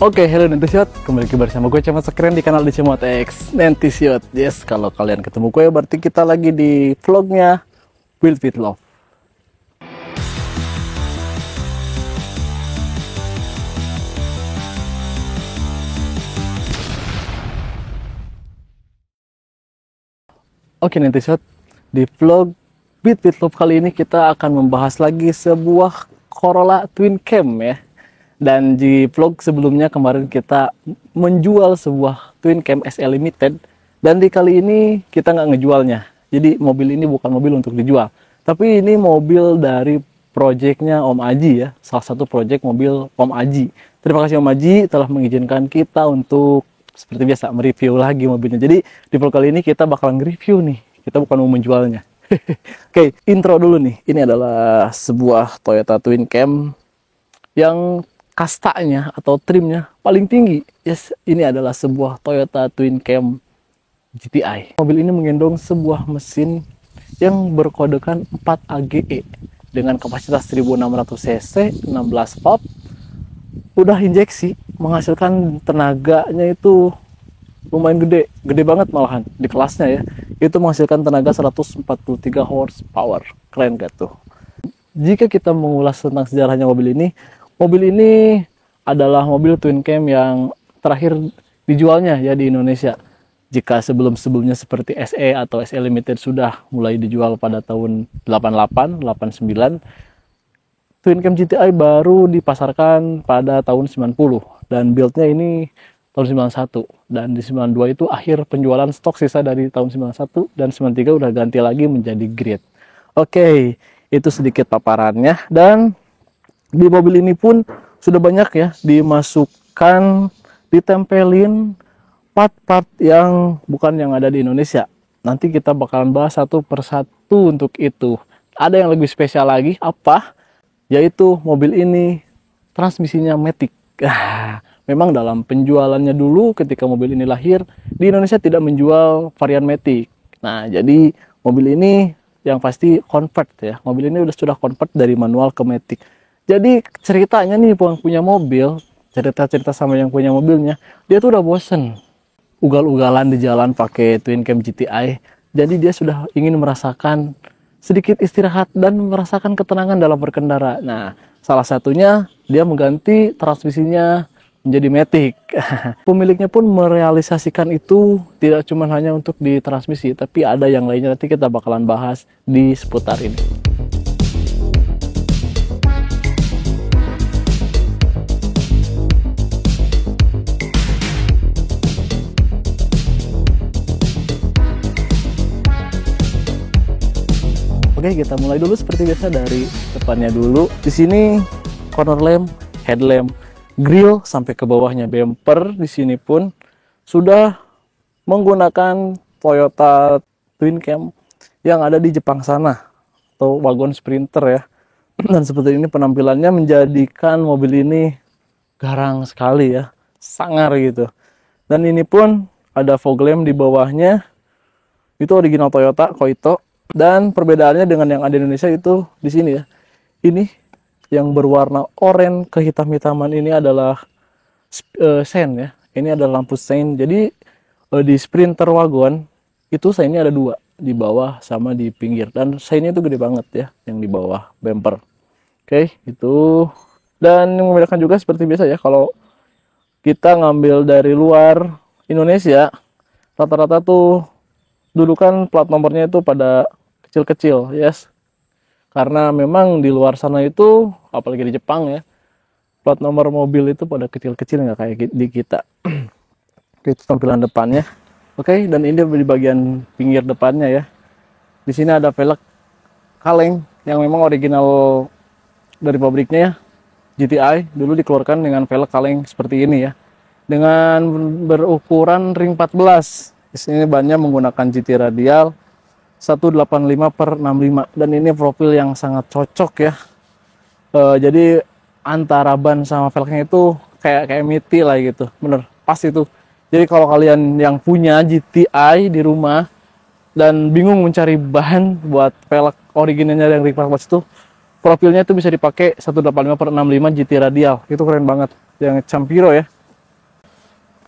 Oke, hello Nentisiot, kembali lagi bersama gue Cemat Sekeren di kanal Dicemot X Nentisiot. Yes, kalau kalian ketemu gue berarti kita lagi di vlognya Build with Love. Oke Nentisiot, di vlog Build with Love kali ini kita akan membahas lagi sebuah Corolla Twin Cam ya. Dan di vlog sebelumnya kemarin kita menjual sebuah Twin Cam SE Limited. Dan di kali ini kita nggak ngejualnya. Jadi mobil ini bukan mobil untuk dijual. Tapi ini mobil dari proyeknya Om Aji ya. Salah satu proyek mobil Om Aji. Terima kasih Om Aji telah mengizinkan kita untuk seperti biasa mereview lagi mobilnya. Jadi di vlog kali ini kita bakal nge-review nih. Kita bukan mau menjualnya. Oke, intro dulu nih. Ini adalah sebuah Toyota Twin Cam yang kastanya atau trimnya paling tinggi. Yes, ini adalah sebuah Toyota Twin Cam GTI. Mobil ini menggendong sebuah mesin yang berkodekan 4AGE dengan kapasitas 1600 cc, 16 valve, udah injeksi, menghasilkan tenaganya itu lumayan gede banget malahan di kelasnya ya. Itu menghasilkan tenaga 143 horsepower. Keren gak tuh? Jika kita mengulas tentang sejarahnya mobil ini adalah mobil Twin Cam yang terakhir dijualnya ya di Indonesia. Jika sebelum-sebelumnya seperti SE atau SE Limited sudah mulai dijual pada tahun 88, 89, Twin Cam GTI baru dipasarkan pada tahun 90 dan build-nya ini tahun 91, dan di 92 itu akhir penjualan stok sisa dari tahun 91, dan 93 udah ganti lagi menjadi Grid. Oke, itu sedikit paparannya. Dan di mobil ini pun sudah banyak ya dimasukkan, ditempelin part-part yang bukan yang ada di Indonesia. Nanti kita bakalan bahas satu persatu untuk itu. Ada yang lebih spesial lagi, apa? Yaitu mobil ini transmisinya Matic. Memang dalam penjualannya dulu ketika mobil ini lahir, di Indonesia tidak menjual varian Matic. Nah, jadi mobil ini yang pasti convert ya. Mobil ini sudah convert dari manual ke Matic. Jadi ceritanya nih yang punya mobil, cerita-cerita sama yang punya mobilnya, dia tuh udah bosen ugal-ugalan di jalan pakai Twin Cam GTI. Jadi dia sudah ingin merasakan sedikit istirahat dan merasakan ketenangan dalam berkendara. Nah, salah satunya dia mengganti transmisinya menjadi Matic. Pemiliknya pun merealisasikan itu tidak cuma hanya untuk di transmisi, tapi ada yang lainnya. Nanti kita bakalan bahas di seputar ini. Oke, kita mulai dulu seperti biasa dari depannya dulu. Di sini corner lamp, headlamp, grill sampai ke bawahnya bumper di sini pun sudah menggunakan Toyota Twin Cam yang ada di Jepang sana atau wagon Sprinter ya. Dan seperti ini penampilannya menjadikan mobil ini garang sekali ya, sangar gitu. Dan ini pun ada fog lamp di bawahnya. Itu original Toyota Koito. Dan perbedaannya dengan yang ada di Indonesia itu di sini ya. Ini yang berwarna oranye kehitam-hitaman ini adalah sein ya. Ini adalah lampu sein. Jadi di Sprinter wagon itu seinnya ada dua, di bawah sama di pinggir. Dan seinnya itu gede banget ya, yang di bawah bumper. Oke, itu. Dan yang membedakan juga seperti biasa ya, kalau kita ngambil dari luar Indonesia, rata-rata tuh dulu kan plat nomornya itu pada kecil-kecil, yes. Karena memang di luar sana itu, apalagi di Jepang ya, plat nomor mobil itu pada kecil-kecil, nggak kayak di kita. Itu tampilan depannya. Oke, dan ini di bagian pinggir depannya ya. Di sini ada velg kaleng yang memang original dari pabriknya ya. GTI dulu dikeluarkan dengan velg kaleng seperti ini ya. Dengan berukuran ring 14. Di sini bannya menggunakan GT radial 185/65, dan ini profil yang sangat cocok ya. Jadi antara ban sama velgnya itu kayak MITI lah gitu, bener pas itu. Jadi kalau kalian yang punya GTI di rumah dan bingung mencari bahan buat velg originalnya yang ring 14 itu, profilnya itu bisa dipakai 185/65 GT radial. Itu keren banget, yang Campiro ya.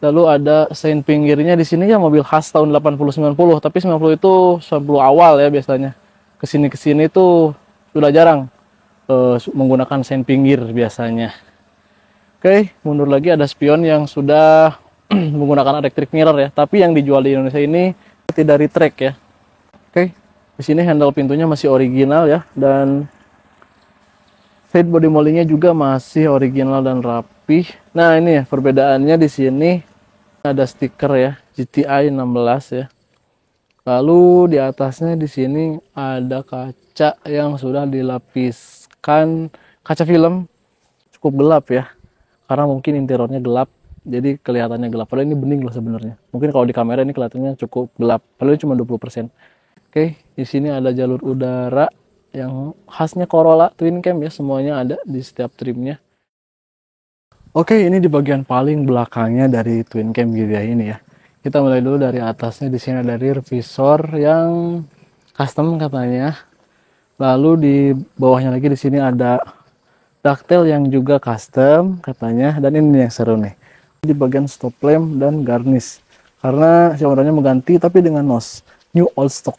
Lalu ada sein pinggirnya di sini ya, mobil khas tahun 80-90, tapi 90 itu 90 awal ya biasanya. Kesini tuh sudah jarang menggunakan sein pinggir biasanya. Oke, mundur lagi ada spion yang sudah menggunakan electric mirror ya, tapi yang dijual di Indonesia ini tidak retract ya. Oke, di sini handle pintunya masih original ya, dan side body moldingnya juga masih original dan rapih. Nah ini ya perbedaannya, di sini ada stiker ya GTI 16 ya. Lalu di atasnya di sini ada kaca yang sudah dilapiskan kaca film, cukup gelap ya, karena mungkin interiornya gelap jadi kelihatannya gelap, padahal ini bening loh sebenarnya. Mungkin kalau di kamera ini kelihatannya cukup gelap, padahal cuma 20%. Oke, di sini ada jalur udara yang khasnya Corolla twin cam ya, semuanya ada di setiap trimnya. Oke, ini di bagian paling belakangnya dari twin cam GTI ini ya. Kita mulai dulu dari atasnya. Di sini ada rear visor yang custom katanya. Lalu di bawahnya lagi di sini ada ducktail yang juga custom katanya. Dan ini yang seru nih, di bagian stop lamp dan garnish, karena si ownernya mengganti tapi dengan nose new old stock.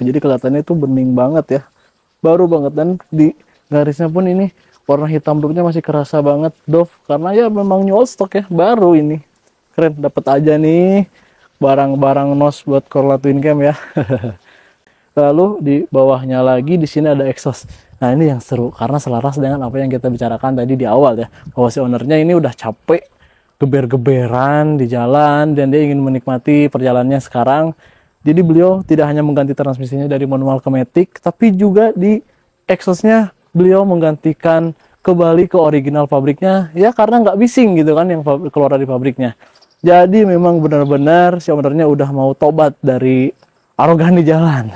Jadi kelihatannya itu bening banget ya, baru banget. Dan di garisnya pun ini warna hitam dupnya masih kerasa banget Dove, karena ya memang new old stock ya, baru ini. Keren, dapat aja nih barang-barang nos buat Corolla twin cam ya. Lalu di bawahnya lagi di sini ada exhaust. Nah ini yang seru karena selaras dengan apa yang kita bicarakan tadi di awal ya, bahwa si ownernya ini udah capek geber-geberan di jalan dan dia ingin menikmati perjalanannya sekarang. Jadi beliau tidak hanya mengganti transmisinya dari manual ke matic, tapi juga di exhaustnya beliau menggantikan kembali ke original pabriknya ya, karena nggak bising gitu kan yang keluar dari pabriknya. Jadi memang benar-benar si ownernya udah mau tobat dari arogan di jalan.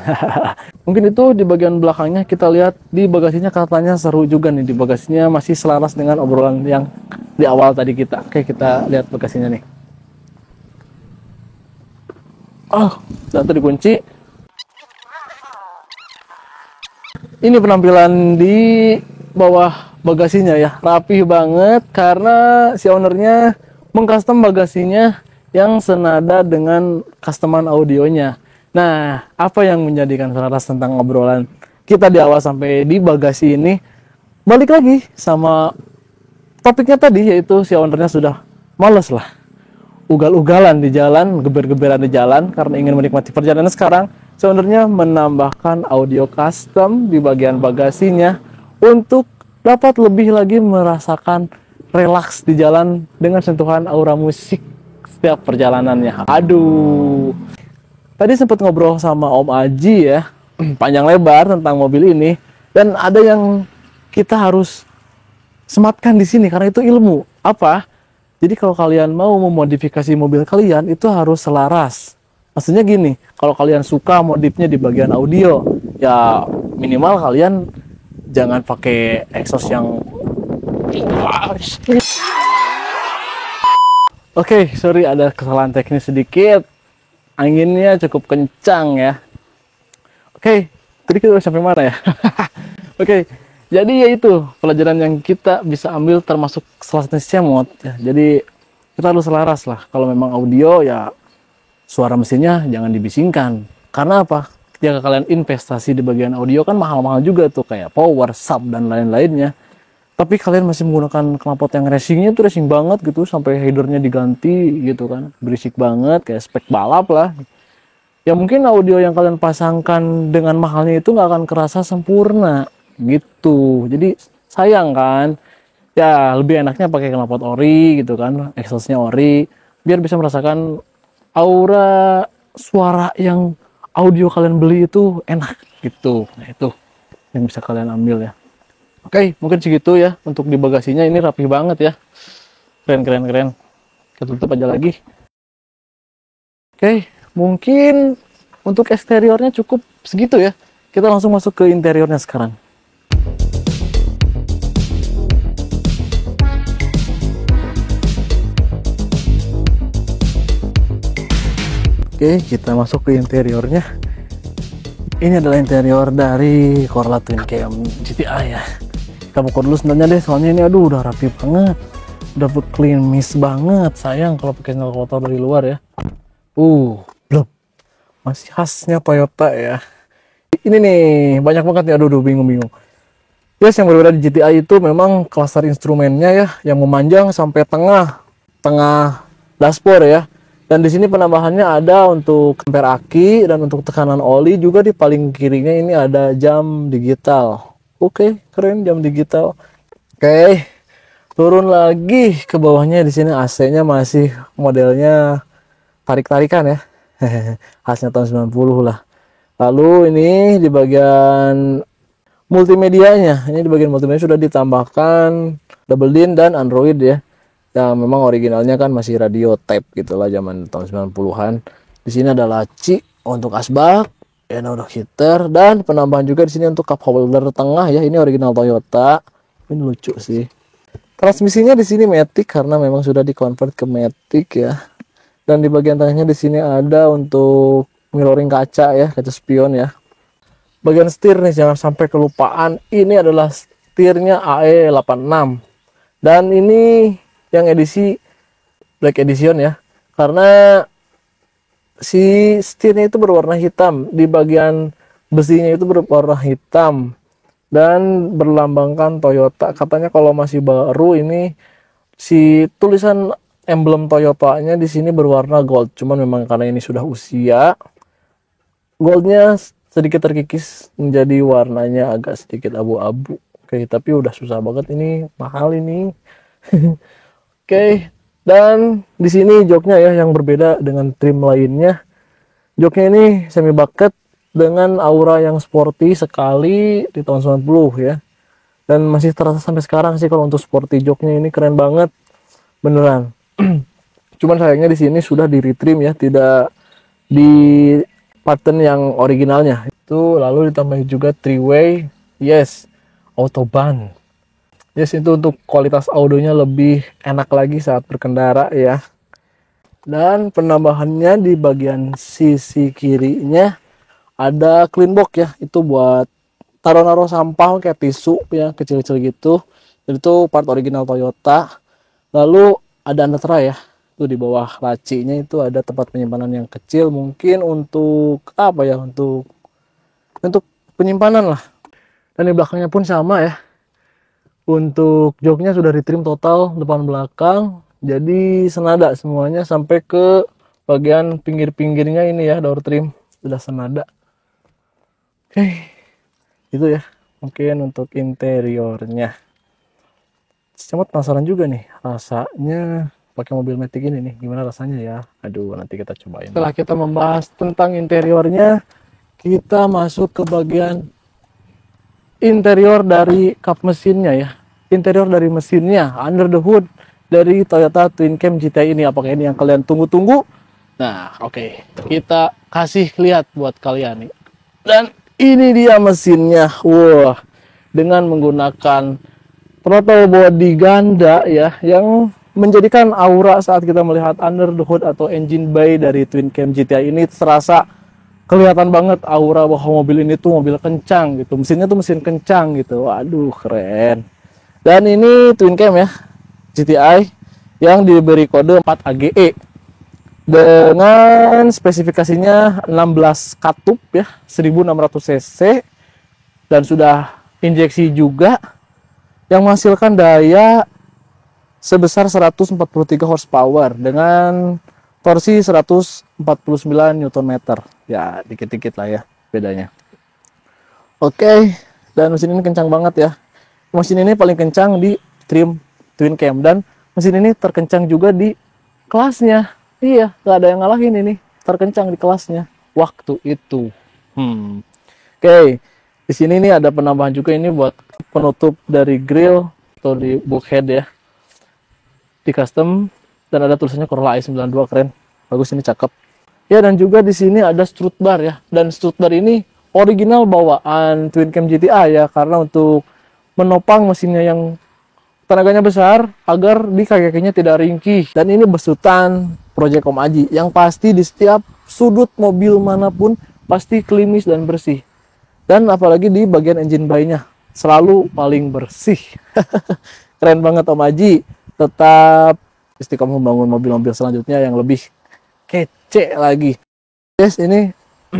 Mungkin itu di bagian belakangnya. Kita lihat di bagasinya, katanya seru juga nih. Di bagasinya masih selaras dengan obrolan yang di awal tadi kita. Oke, kita lihat bagasinya nih. Satu dikunci. Ini penampilan di bawah bagasinya ya, rapih banget karena si ownernya mengcustom bagasinya yang senada dengan customan audionya. Nah, apa yang menjadikan selaras tentang obrolan kita di awal sampai di bagasi ini? Balik lagi sama topiknya tadi, yaitu si ownernya sudah males lah ugal-ugalan di jalan, geber-geberan di jalan karena ingin menikmati perjalanan. Sekarang si ownernya menambahkan audio custom di bagian bagasinya untuk dapat lebih lagi merasakan relaks di jalan dengan sentuhan aura musik setiap perjalanannya. Aduh, tadi sempat ngobrol sama Om Aji ya, panjang lebar tentang mobil ini, dan ada yang kita harus sematkan di sini karena itu ilmu. Apa? Jadi kalau kalian mau memodifikasi mobil kalian itu harus selaras. Maksudnya gini, kalau kalian suka modifnya di bagian audio, ya minimal kalian jangan pakai exhaust yang Oke, sorry ada kesalahan teknis sedikit. Anginnya cukup kencang ya. Oke, tadi kita udah sampai mana ya? Oke, jadi ya itu pelajaran yang kita bisa ambil termasuk selasnya mod ya. Jadi kita harus selaras lah. Kalau memang audio ya suara mesinnya jangan dibisingkan. Karena apa? Ketika kalian investasi di bagian audio kan mahal-mahal juga tuh, kayak power, sub dan lain-lainnya. Tapi kalian masih menggunakan knalpot yang racingnya tuh racing banget gitu, sampai headernya diganti gitu kan, berisik banget kayak spek balap lah. Ya mungkin audio yang kalian pasangkan dengan mahalnya itu nggak akan kerasa sempurna gitu. Jadi sayang kan. Ya lebih enaknya pakai knalpot ori gitu kan, exhaustnya ori, biar bisa merasakan aura suara yang audio kalian beli itu enak gitu. Nah itu yang bisa kalian ambil ya. Oke, mungkin segitu ya untuk di bagasinya. Ini rapi banget ya, keren. Kita tutup aja lagi. Oke, mungkin untuk eksteriornya cukup segitu ya. Kita langsung masuk ke interiornya sekarang. Oke, kita masuk ke interiornya. Ini adalah interior dari Corolla Twin Cam GTI ya. Kita buka dulu sebenarnya deh, soalnya ini aduh udah rapi banget. Double clean mist banget. Sayang kalau pakai knalpot kotor dari luar ya. Belum. Masih khasnya Toyota ya. Ini nih, banyak banget nih. Aduh, bingung-bingung. Yes, yang berbeda di GTI itu memang cluster instrumennya ya, yang memanjang sampai tengah dashboard ya. Dan di sini penambahannya ada untuk ampere aki dan untuk tekanan oli juga di paling kirinya ini ada jam digital. Oke, keren jam digital. Oke, turun lagi ke bawahnya di sini AC-nya masih modelnya tarik-tarikan ya. Khasnya tahun 90 lah. Lalu ini di bagian multimedianya, ini di bagian multimedia sudah ditambahkan double din dan Android ya. Yang memang originalnya kan masih radio tape gitulah zaman tahun 90-an. Di sini ada laci untuk asbak, auto heater dan penambahan juga di sini untuk cup holder tengah ya. Ini original Toyota. Ini lucu sih. Transmisinya di sini matic karena memang sudah dikonvert ke matic ya. Dan di bagian tengahnya di sini ada untuk mirroring kaca ya, kaca spion ya. Bagian setir nih jangan sampai kelupaan. Ini adalah setirnya AE86. Dan ini yang edisi Black Edition ya. Karena si setirnya itu berwarna hitam. Di bagian besinya itu berwarna hitam. Dan berlambangkan Toyota. Katanya kalau masih baru ini si tulisan emblem Toyotanya di sini berwarna gold. Cuman memang karena ini sudah usia, goldnya sedikit terkikis menjadi warnanya agak sedikit abu-abu. Oke, tapi udah susah banget ini, mahal ini. Oke, dan di sini joknya ya yang berbeda dengan trim lainnya. Joknya ini semi bucket dengan aura yang sporty sekali di tahun 90 ya. Dan masih terasa sampai sekarang sih kalau untuk sporty joknya ini keren banget. Beneran. Cuman sayangnya di sini sudah di retrim ya, tidak di pattern yang originalnya. Itu lalu ditambah juga 3-way, yes, autobahn. Yes, itu untuk kualitas audionya lebih enak lagi saat berkendara ya. Dan penambahannya di bagian sisi kirinya ada clean box ya. Itu buat taruh-naruh sampah kayak tisu ya, kecil-kecil gitu. Dan itu part original Toyota. Lalu ada netra ya. Itu di bawah lacinya itu ada tempat penyimpanan yang kecil, mungkin untuk apa ya, untuk penyimpanan lah. Dan di belakangnya pun sama ya. Untuk joknya sudah ditrim total depan belakang, jadi senada semuanya sampai ke bagian pinggir-pinggirnya ini ya, door trim sudah senada. Oke, itu ya mungkin untuk interiornya. Cuma penasaran juga nih rasanya pakai mobil matic ini nih, gimana rasanya ya. Aduh, nanti kita cobain. Setelah kita membahas tentang interiornya, kita masuk ke bagian interior dari kap mesinnya ya. Interior dari mesinnya, under the hood dari Toyota Twin Cam GTI ini. Apakah ini yang kalian tunggu-tunggu? Nah, oke. Kita kasih lihat buat kalian nih. Dan ini dia mesinnya. Wah, dengan menggunakan throttle body ganda ya, yang menjadikan aura saat kita melihat under the hood atau engine bay dari Twin Cam GTI ini terasa kelihatan banget aura bahwa mobil ini tuh mobil kencang gitu. Mesinnya tuh mesin kencang gitu. Waduh, keren. Dan ini Twin Cam ya, GTI yang diberi kode 4 AGE dengan spesifikasinya 16 katup ya, 1600 cc dan sudah injeksi juga yang menghasilkan daya sebesar 143 horsepower dengan torsi 149 Nm. Ya, dikit-dikit lah ya bedanya. Oke, dan mesin ini kencang banget ya. Mesin ini paling kencang di trim Twin Cam dan mesin ini terkencang juga di kelasnya. Iya, gak ada yang ngalahin ini. Terkencang di kelasnya waktu itu. Oke, di sini nih ada penambahan juga ini buat penutup dari grill atau di bulkhead ya. Di custom dan ada tulisannya Corolla i92, keren. Bagus, ini cakep. Ya, dan juga di sini ada strut bar ya. Dan strut bar ini original bawaan Twin Cam GTI ya, karena untuk menopang mesinnya yang tenaganya besar agar di kaki-kakinya tidak ringkih. Dan ini besutan Project Om Aji yang pasti di setiap sudut mobil manapun pasti klimis dan bersih. Dan apalagi di bagian engine bay-nya selalu paling bersih. Keren banget Om Aji. tetap istiqomah membangun mobil-mobil selanjutnya yang lebih kece lagi. Guys, ini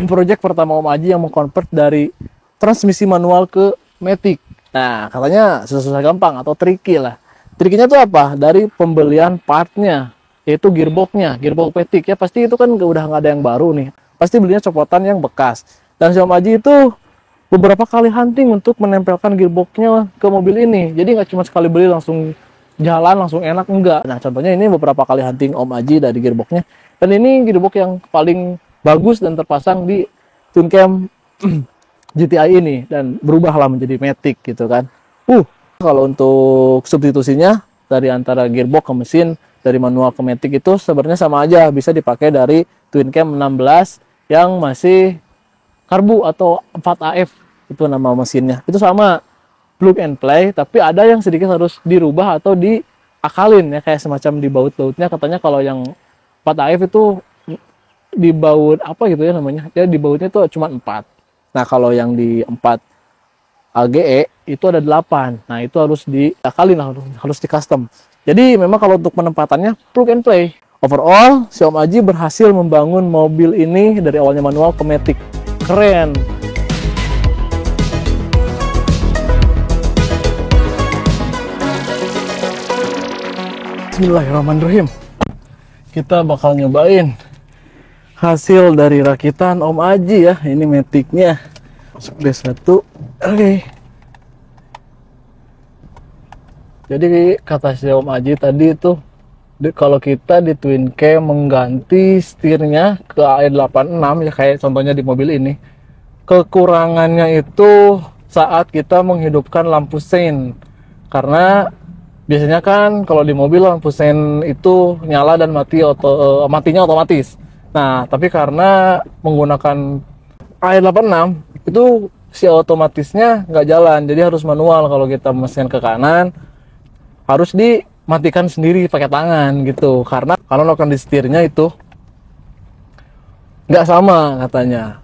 project pertama Om Aji yang mengkonvert dari transmisi manual ke matic. Nah, katanya susah-susah gampang atau tricky lah. Trikinya tuh apa? Dari pembelian partnya, yaitu gearboxnya, gearbox matic ya. Pasti itu kan udah nggak ada yang baru nih. Pasti belinya copotan yang bekas. Dan si Om Aji itu beberapa kali hunting untuk menempelkan gearboxnya ke mobil ini. Jadi nggak cuma sekali beli langsung jalan, langsung enak, enggak. Nah, contohnya ini beberapa kali hunting Om Aji dari gearboxnya. Dan ini gearbox yang paling bagus dan terpasang di TwinCam GTI ini. Dan berubahlah menjadi matic gitu kan. Kalau untuk substitusinya dari antara gearbox ke mesin, dari manual ke matic itu sebenarnya sama aja. Bisa dipakai dari TwinCam 16 yang masih karbu atau 4AF. Itu nama mesinnya. Itu sama, plug and play, tapi ada yang sedikit harus dirubah atau diakalin ya, kayak semacam di baut-bautnya. Katanya kalau yang 4AF itu di baut apa gitu ya namanya, ya di bautnya itu cuma 4. Nah kalau yang di 4 AGE itu ada 8. Nah itu harus diakalin, harus di custom. Jadi memang kalau untuk penempatannya plug and play. Overall si Om Aji berhasil membangun mobil ini dari awalnya manual ke matic. Keren. Bismillahirrahmanirrahim. Kita bakal nyobain hasil dari rakitan Om Aji ya. Ini maticnya. Masuk D1. Oke. Jadi kata si Om Aji tadi itu, kalau kita di TwinCam mengganti setirnya ke AE86 ya kayak contohnya di mobil ini, kekurangannya itu saat kita menghidupkan lampu sein. Karena biasanya kan kalau di mobil lampu sein itu nyala dan matinya otomatis. Nah, tapi karena menggunakan AE86 itu si otomatisnya nggak jalan, jadi harus manual. Kalau kita mesin ke kanan harus dimatikan sendiri pakai tangan gitu. Karena kalau melakukan di setirnya itu nggak sama katanya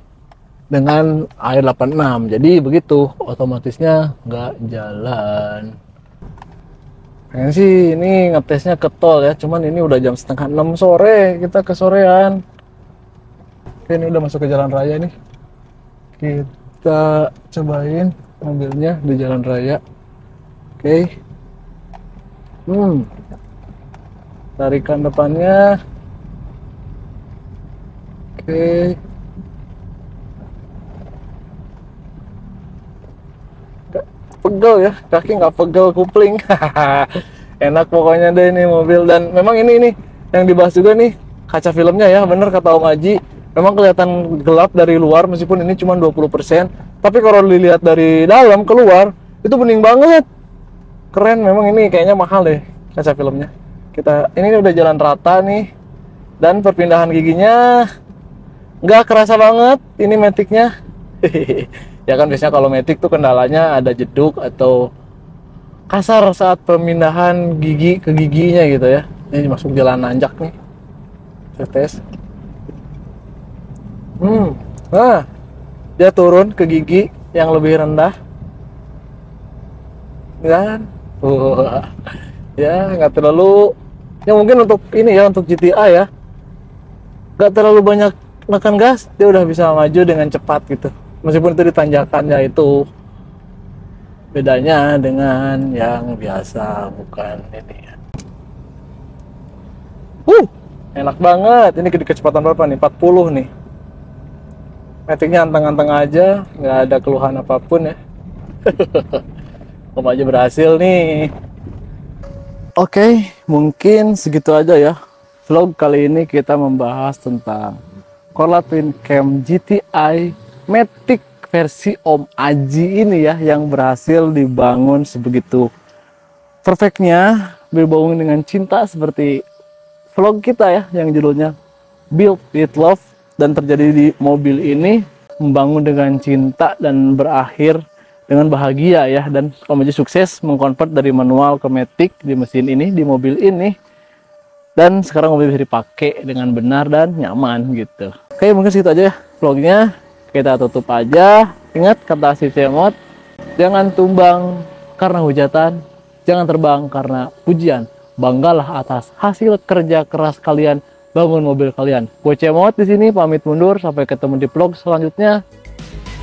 dengan AE86. Jadi begitu, otomatisnya nggak jalan. Kayaknya sih ini ngetesnya ke tol ya, cuman ini udah jam setengah 6 sore, kita kesorean. Oke, ini udah masuk ke jalan raya nih. Kita cobain mobilnya di jalan raya. Oke. Tarikan depannya. Oke. Pegel ya, kaki nggak pegel, kupling. Enak pokoknya deh ini mobil. Dan memang ini yang dibahas juga nih, kaca filmnya ya, bener kata Om Aji, memang kelihatan gelap dari luar meskipun ini cuma 20%, tapi kalau dilihat dari dalam keluar itu bening banget. Keren, memang ini kayaknya mahal deh kaca filmnya. Ini udah jalan rata nih, dan perpindahan giginya nggak kerasa banget ini maticnya. Ya kan biasanya kalau matic tuh kendalanya ada jeduk atau kasar saat pemindahan gigi ke giginya gitu ya. Ini masuk jalan nanjak nih. Tes. Nah, dia turun ke gigi yang lebih rendah. Dan ya nggak terlalu, ya mungkin untuk ini ya, untuk GTI ya nggak terlalu banyak menekan gas, dia udah bisa maju dengan cepat gitu. Meskipun itu di tanjakannya itu bedanya dengan yang biasa, bukan ini ya. Enak banget. Ini kecepatan berapa nih? 40 nih. Maticnya anteng-anteng aja, nggak ada keluhan apapun ya. Om aja berhasil nih. Oke, mungkin segitu aja ya. Vlog kali ini kita membahas tentang Corolla TwinCam GTI matic versi Om Aji ini ya, yang berhasil dibangun sebegitu perfectnya, berbangun dengan cinta seperti vlog kita ya yang judulnya Build with Love. Dan terjadi di mobil ini, membangun dengan cinta dan berakhir dengan bahagia ya. Dan Om Aji sukses mengkonvert dari manual ke matic di mesin ini, di mobil ini, dan sekarang mobil bisa dipakai dengan benar dan nyaman gitu. Oke, mungkin segitu aja ya vlognya. Kita tutup aja. Ingat kata si Cemot, jangan tumbang karena hujatan, jangan terbang karena pujian. banggalah atas hasil kerja keras kalian bangun mobil kalian. Gue Cemot di sini pamit mundur, sampai ketemu di vlog selanjutnya.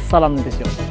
Salam Nintendo.